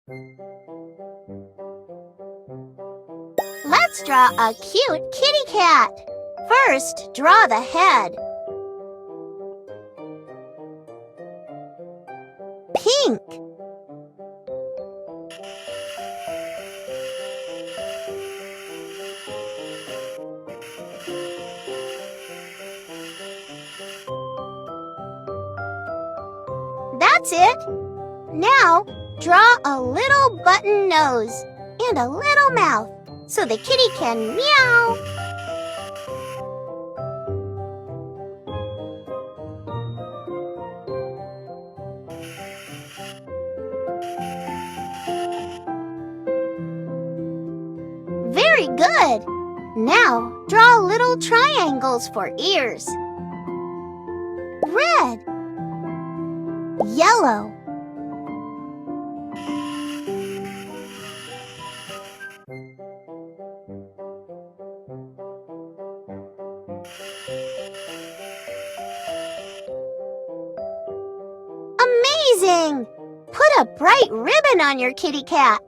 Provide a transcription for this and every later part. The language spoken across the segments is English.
Let's draw a cute kitty cat. First, draw the head. Pink. That's it. Now, draw a little button nose and a little mouth so the kitty can meow. Very good. Now, draw little triangles for ears. Red. Yellow. Amazing! Put a bright ribbon on your kitty cat.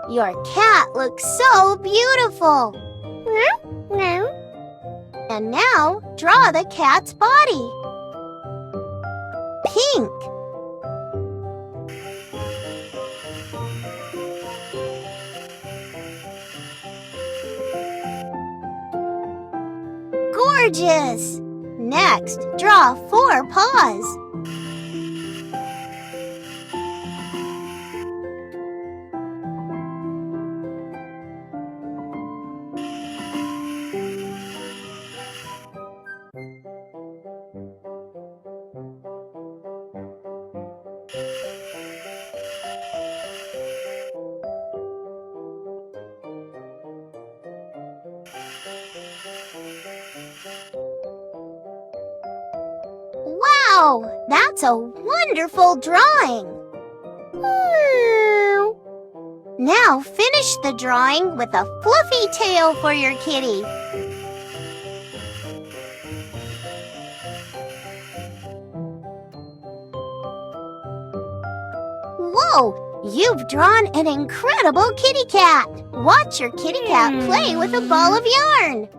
Your cat looks so beautiful. And now, draw the cat's body. Pink. Gorgeous! Next, draw 4 paws. Wow, that's a wonderful drawing! Now finish the drawing with a fluffy tail for your kitty. Whoa, you've drawn an incredible kitty cat! Watch your kitty cat play with a ball of yarn.